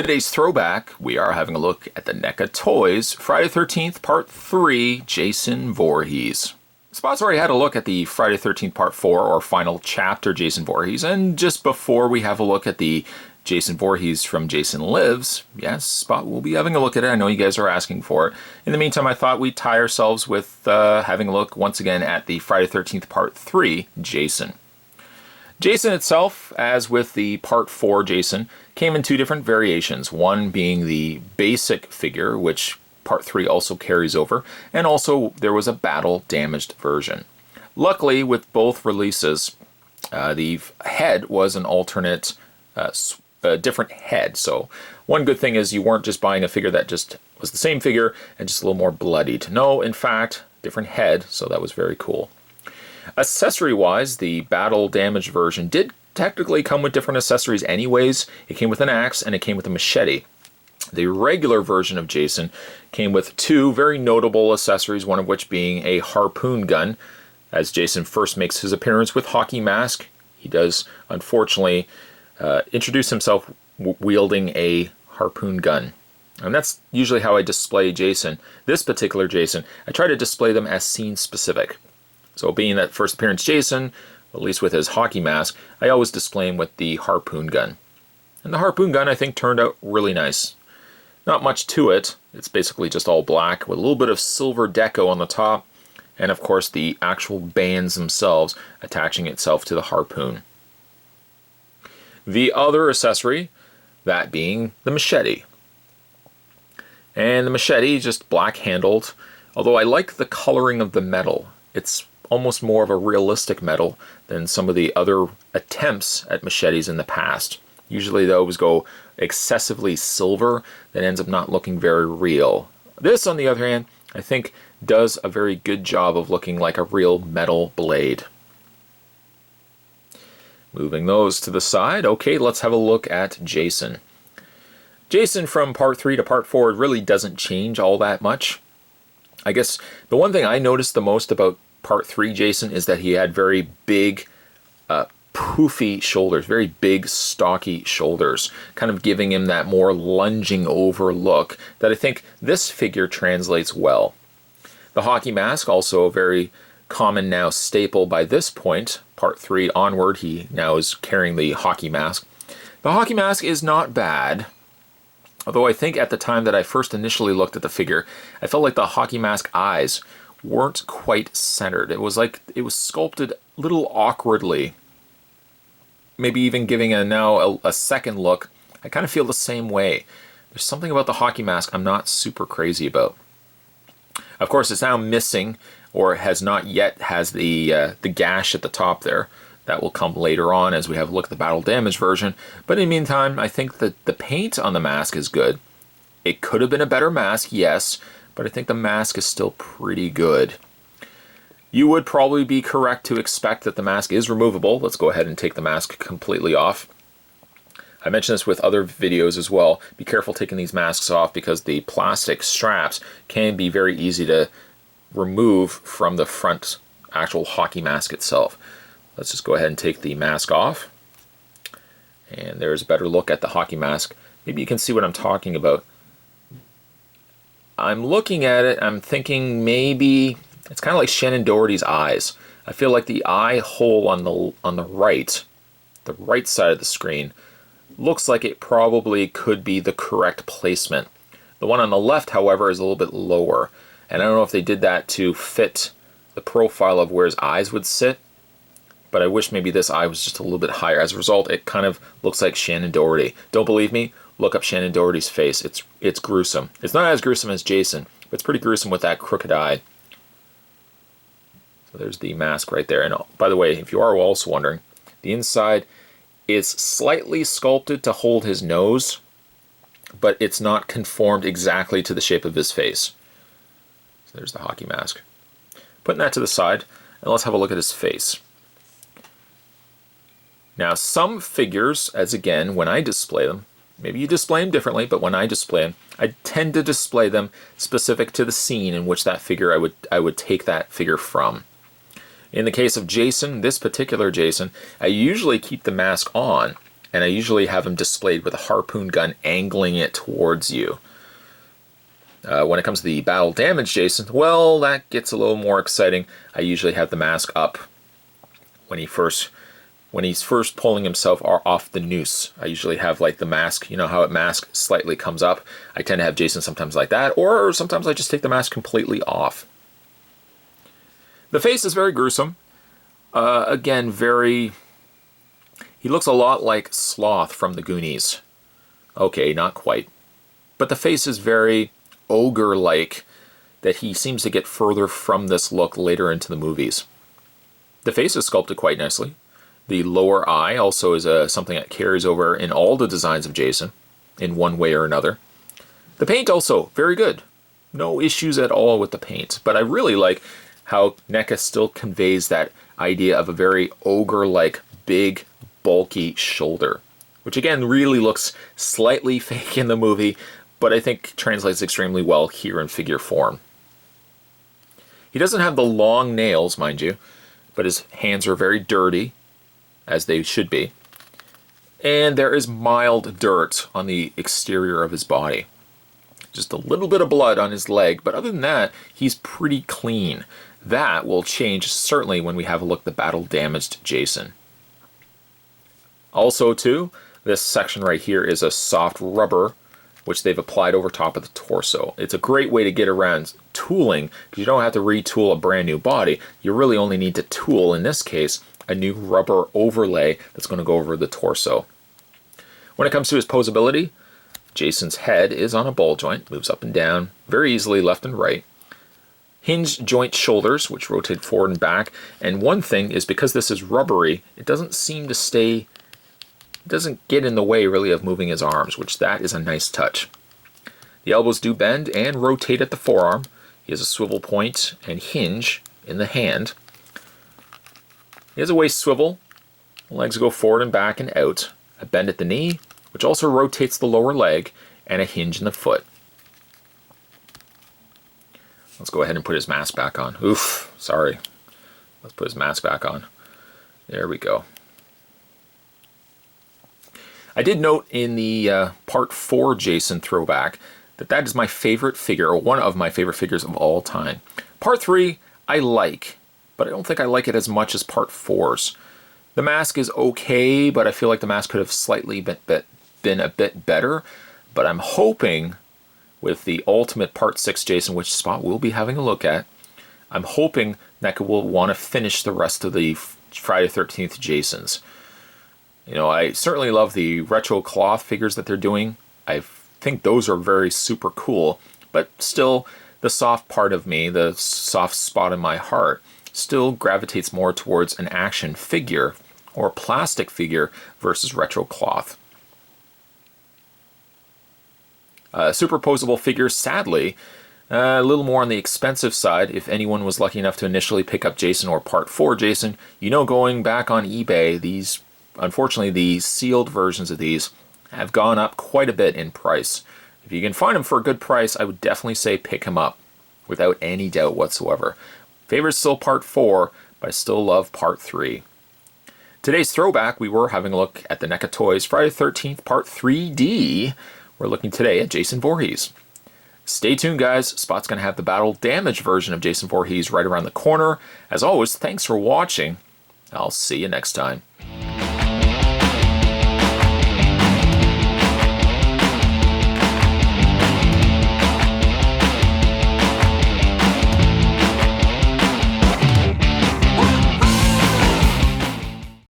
Today's throwback, we are having a look at the NECA Toys Friday 13th Part 3 Jason Voorhees. Spot's already had a look at the Friday 13th Part 4 or final chapter Jason Voorhees, and just before we have a look at the Jason Voorhees from Jason Lives, yes, Spot will be having a look at it. I know you guys are asking for it. In the meantime, I thought we'd tie ourselves with having a look once again at the Friday 13th Part 3 Jason. Jason itself, as with the Part 4 Jason, came in two different variations, one being the basic figure, which Part 3 also carries over, and also there was a battle-damaged version. Luckily, with both releases, the head was an alternate, different head, so one good thing is you weren't just buying a figure that just was the same figure and just a little more bloodied. No, in fact, different head, so that was very cool. Accessory-wise, the battle-damaged version did technically come with different accessories anyways. It came with an axe and it came with a machete. The regular version of Jason came with two very notable accessories, one of which being a harpoon gun. As Jason first makes his appearance with hockey mask, he does unfortunately introduce himself wielding a harpoon gun. And that's usually how I display Jason. This particular Jason, I try to display them as scene specific. So being that first appearance Jason, at least with his hockey mask, I always display him with the harpoon gun. And the harpoon gun I think turned out really nice. Not much to it, it's basically just all black with a little bit of silver deco on the top, and of course the actual bands themselves attaching itself to the harpoon. The other accessory, that being the machete. And the machete just black handled, although I like the coloring of the metal. It's almost more of a realistic metal than some of the other attempts at machetes in the past. Usually they always go excessively silver that ends up not looking very real. This, on the other hand, I think does a very good job of looking like a real metal blade. Moving those to the side, okay, let's have a look at Jason. Jason from Part 3 to Part 4 really doesn't change all that much. I guess the one thing I noticed the most about Part 3 Jason is that he had very big, poofy shoulders, very big, stocky shoulders, kind of giving him that more lunging over look that I think this figure translates well. The hockey mask, also a very common now staple by this point, Part 3 onward, he now is carrying the hockey mask. The hockey mask is not bad, although I think at the time that I first initially looked at the figure, I felt like the hockey mask eyes weren't quite centered. It was like it was sculpted a little awkwardly. Maybe even giving a second look, I kind of feel the same way. There's something about the hockey mask I'm not super crazy about. Of course, it's now missing, or has not yet has the gash at the top there. That will come later on as we have a look at the battle damage version. But in the meantime, I think that the paint on the mask is good. It could have been a better mask, yes, but I think the mask is still pretty good. You would probably be correct to expect that the mask is removable. Let's go ahead and take the mask completely off. I mentioned this with other videos as well. Be careful taking these masks off because the plastic straps can be very easy to remove from the front actual hockey mask itself. Let's just go ahead and take the mask off. And there's a better look at the hockey mask. Maybe you can see what I'm talking about. I'm looking at it, I'm thinking maybe it's kind of like Shannon Doherty's eyes. I feel like the eye hole on the right side of the screen, looks like it probably could be the correct placement. The one on the left, however, is a little bit lower. And I don't know if they did that to fit the profile of where his eyes would sit, but I wish maybe this eye was just a little bit higher. As a result, it kind of looks like Shannon Doherty. Don't believe me? Look up Shannon Doherty's face. It's gruesome. It's not as gruesome as Jason, but it's pretty gruesome with that crooked eye. So there's the mask right there. And by the way, if you are also wondering, the inside is slightly sculpted to hold his nose, but it's not conformed exactly to the shape of his face. So there's the hockey mask. Putting that to the side, and let's have a look at his face. Now, some figures, as again, when I display them, maybe you display them differently, but when I display them, I tend to display them specific to the scene in which that figure I would take that figure from. In the case of Jason, this particular Jason, I usually keep the mask on and I usually have him displayed with a harpoon gun angling it towards you. When it comes to the battle damage Jason, well, that gets a little more exciting. I usually have the mask up when he's first pulling himself off the noose. I usually have like the mask, you know how it mask slightly comes up. I tend to have Jason sometimes like that, or sometimes I just take the mask completely off. The face is very gruesome. Again, he looks a lot like Sloth from the Goonies. Okay, not quite. But the face is very ogre-like, that he seems to get further from this look later into the movies. The face is sculpted quite nicely. The lower eye also is something that carries over in all the designs of Jason, in one way or another. The paint also, very good. No issues at all with the paint. But I really like how NECA still conveys that idea of a very ogre-like, big, bulky shoulder. Which again, really looks slightly fake in the movie, but I think translates extremely well here in figure form. He doesn't have the long nails, mind you, but his hands are very dirty, as they should be. And there is mild dirt on the exterior of his body. Just a little bit of blood on his leg, but other than that, he's pretty clean. That will change certainly when we have a look at the battle-damaged Jason. Also, too, this section right here is a soft rubber, which they've applied over top of the torso. It's a great way to get around tooling, because you don't have to retool a brand new body. You really only need to tool, in this case, a new rubber overlay that's going to go over the torso. When it comes to his posability, Jason's head is on a ball joint, moves up and down very easily left and right. Hinged joint shoulders, which rotate forward and back. And one thing is, because this is rubbery, it doesn't seem to stay, it doesn't get in the way really of moving his arms, which that is a nice touch. The elbows do bend and rotate at the forearm. He has a swivel point and hinge in the hand. He has a waist swivel. The legs go forward and back and out. A bend at the knee, which also rotates the lower leg, and a hinge in the foot. Let's go ahead and put his mask back on. Oof, sorry. Let's put his mask back on. There we go. I did note in the Part 4 Jason throwback that is my favorite figure, or one of my favorite figures of all time. Part 3, I like, but I don't think I like it as much as Part 4's. The mask is okay, but I feel like the mask could have slightly been a bit better. But I'm hoping with the ultimate Part 6 Jason, which Spot will be having a look at, I'm hoping NECA will want to finish the rest of the Friday the 13th Jasons. You know, I certainly love the retro cloth figures that they're doing. I think those are very super cool, but still the soft part of me, the soft spot in my heart, still gravitates more towards an action figure or plastic figure versus retro cloth. Superposable figures, sadly, a little more on the expensive side. If anyone was lucky enough to initially pick up Jason or Part 4 Jason, you know, going back on eBay, these, unfortunately, the sealed versions of these have gone up quite a bit in price. If you can find them for a good price, I would definitely say pick them up, without any doubt whatsoever. Favorite's still Part 4, but I still love Part 3. Today's throwback, we were having a look at the NECA Toys Friday the 13th Part 3D. We're looking today at Jason Voorhees. Stay tuned, guys. Spot's going to have the battle damage version of Jason Voorhees right around the corner. As always, thanks for watching. I'll see you next time.